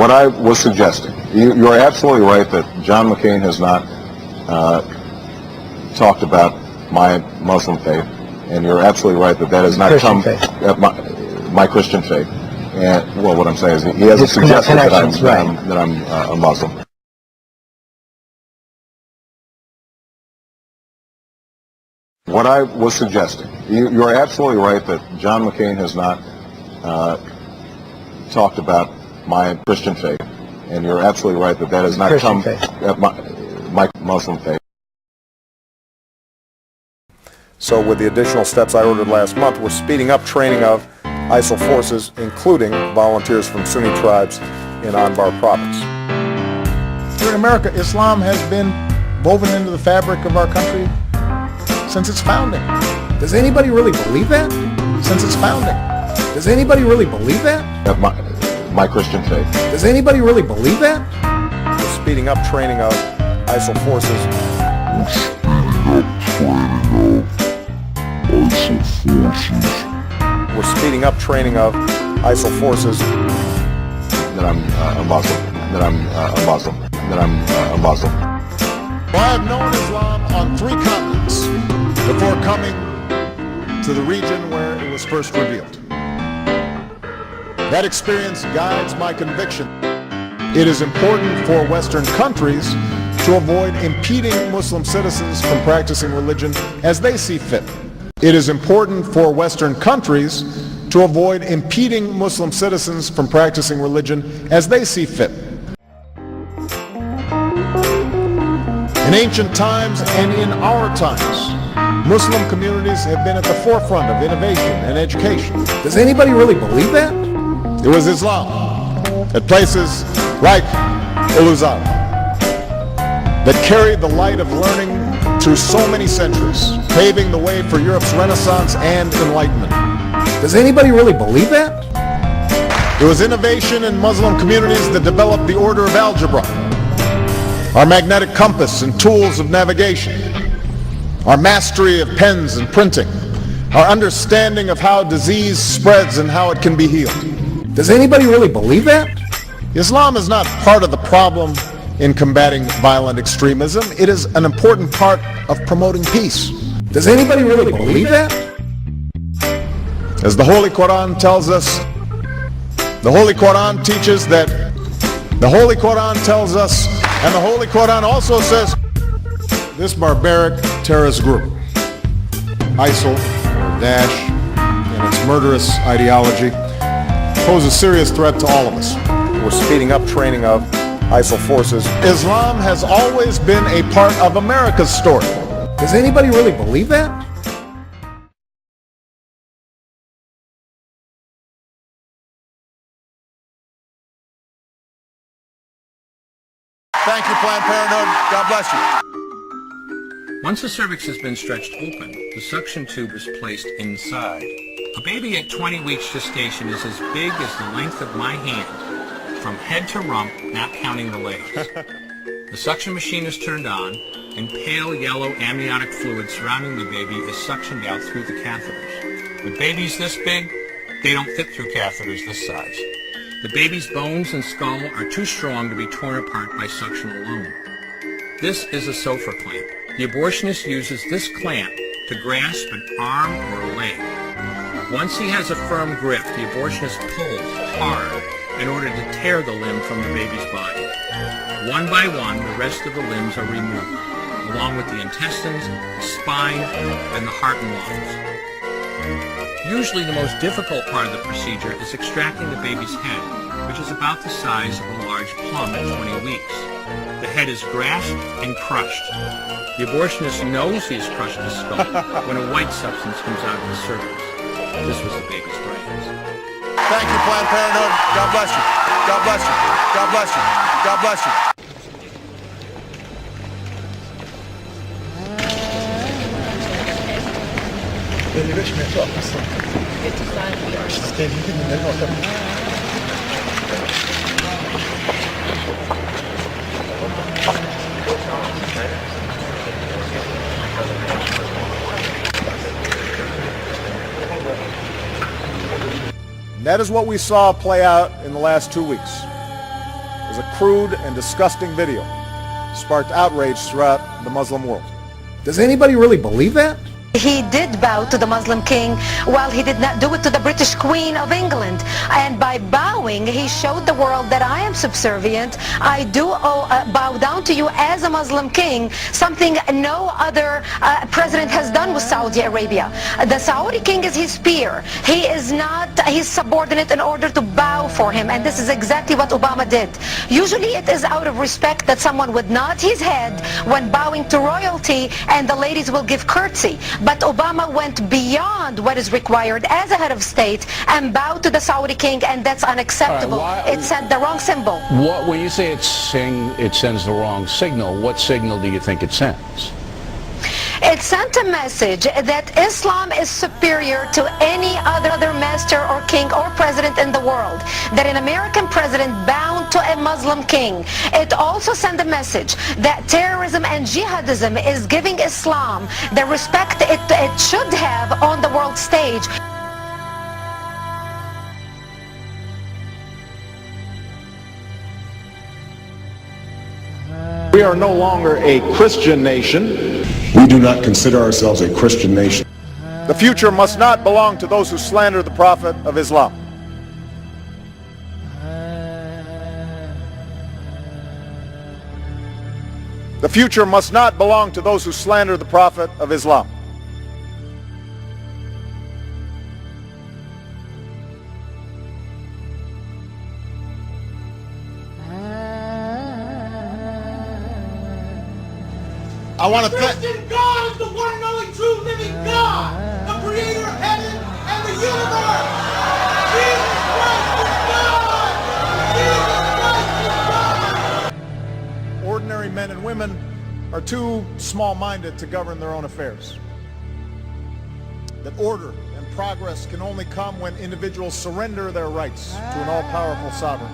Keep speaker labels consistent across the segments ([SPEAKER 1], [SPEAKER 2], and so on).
[SPEAKER 1] what I was suggesting, you're absolutely right that John McCain has not talked about my Muslim faith, and you're absolutely right that that has not
[SPEAKER 2] Christian
[SPEAKER 1] come
[SPEAKER 2] faith.
[SPEAKER 1] My Christian faith. And well, what I'm saying is he hasn't suggested that I'm a Muslim. What I was suggesting, you're absolutely right that John McCain has not talked about my Christian faith, and you're absolutely right that that has not
[SPEAKER 2] Christian
[SPEAKER 1] come my Muslim faith.
[SPEAKER 3] So with the additional steps I ordered last month, we're speeding up training of ISIL forces, including volunteers from Sunni tribes in Anbar province.
[SPEAKER 4] Here in America, Islam has been woven into the fabric of our country since its founding.
[SPEAKER 3] Does anybody really believe that?
[SPEAKER 4] Since its founding.
[SPEAKER 3] Does anybody really believe that?
[SPEAKER 1] My Christian faith.
[SPEAKER 3] Does anybody really believe that? We're speeding up training of ISIL forces. We're speeding up training of ISIL forces.
[SPEAKER 1] That I'm a Muslim. That I'm a Muslim. That I'm a Muslim.
[SPEAKER 4] Well, I have known Islam on 3 continents before coming to the region where it was first revealed. That experience guides my conviction. It is important for Western countries to avoid impeding Muslim citizens from practicing religion as they see fit. It is important for Western countries to avoid impeding Muslim citizens from practicing religion as they see fit. In ancient times and in our times, Muslim communities have been at the forefront of innovation and education.
[SPEAKER 3] Does anybody really believe that?
[SPEAKER 4] It was Islam at places like Uluzar that carried the light of learning through so many centuries, paving the way for Europe's Renaissance and Enlightenment.
[SPEAKER 3] Does anybody really believe that?
[SPEAKER 4] It was innovation in Muslim communities that developed the order of algebra, our magnetic compass and tools of navigation, our mastery of pens and printing, our understanding of how disease spreads and how it can be healed.
[SPEAKER 3] Does anybody really believe that?
[SPEAKER 4] Islam is not part of the problem in combating violent extremism. It is an important part of promoting peace.
[SPEAKER 3] Does anybody really believe that?
[SPEAKER 4] As the Holy Quran tells us, the Holy Quran teaches that, the Holy Quran tells us, and the Holy Quran also says, this barbaric terrorist group, ISIL, or Daesh, and its murderous ideology, pose a serious threat to all of us.
[SPEAKER 3] We're speeding up training of ISIL forces.
[SPEAKER 4] Islam has always been a part of America's story.
[SPEAKER 3] Does anybody really believe that?
[SPEAKER 4] Thank you, Planned Parenthood. God bless you.
[SPEAKER 5] Once the cervix has been stretched open, the suction tube is placed inside. A baby at 20 weeks gestation is as big as the length of my hand, from head to rump, not counting the legs. The suction machine is turned on, and pale yellow amniotic fluid surrounding the baby is suctioned out through the catheters. With babies this big, they don't fit through catheters this size. The baby's bones and skull are too strong to be torn apart by suction alone. This is a SOFR clamp. The abortionist uses this clamp to grasp an arm or a leg. Once he has a firm grip, the abortionist pulls hard in order to tear the limb from the baby's body. One by one, the rest of the limbs are removed, along with the intestines, the spine, and the heart and lungs. Usually the most difficult part of the procedure is extracting the baby's head, which is about the size of a large plum at 20 weeks. The head is grasped and crushed. The abortionist knows he has crushed the skull when a white substance comes out of the cervix. This was the baby's brains.
[SPEAKER 4] Thank you, Planned Parenthood. God bless you. God bless you. God bless you. God bless you.
[SPEAKER 3] That is what we saw play out in the last 2 weeks. crude and disgusting video sparked outrage throughout the Muslim world.
[SPEAKER 2] Does anybody really believe that?
[SPEAKER 6] He did bow to the Muslim king while he did not do it to the British Queen of England. And by bowing, he showed the world that I am subservient. I do bow down to you as a Muslim king, something no other president has done with Saudi Arabia. The Saudi king is his peer. He is not his subordinate in order to bow for him. And this is exactly what Obama did. Usually it is out of respect that someone would nod his head when bowing to royalty, and the ladies will give curtsy. But Obama went beyond what is required as a head of state and bowed to the Saudi king, and that's unacceptable. It sent the wrong symbol.
[SPEAKER 7] When you say it sends the wrong signal, what signal do you think it sends?
[SPEAKER 6] It sent a message that Islam is superior to any other master or king or president in the world, that an American president bound to a Muslim king. It also sent a message that terrorism and jihadism is giving Islam the respect it should have on the world stage.
[SPEAKER 4] We are no longer a Christian nation. We do not consider ourselves a Christian nation.
[SPEAKER 3] The future must not belong to those who slander the Prophet of Islam. The future must not belong to those who slander the Prophet of Islam.
[SPEAKER 4] I want to thank...
[SPEAKER 8] Christian God is the one and only true living God, the creator of heaven and the universe. Jesus Christ is God! Jesus Christ is God!
[SPEAKER 3] Ordinary men and women are too small-minded to govern their own affairs. That order and progress can only come when individuals surrender their rights to an all-powerful sovereign.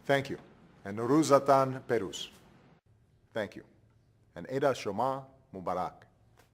[SPEAKER 3] Thank you. And Nuruzatan Perus. Thank you. And Eda Shoma Mubarak.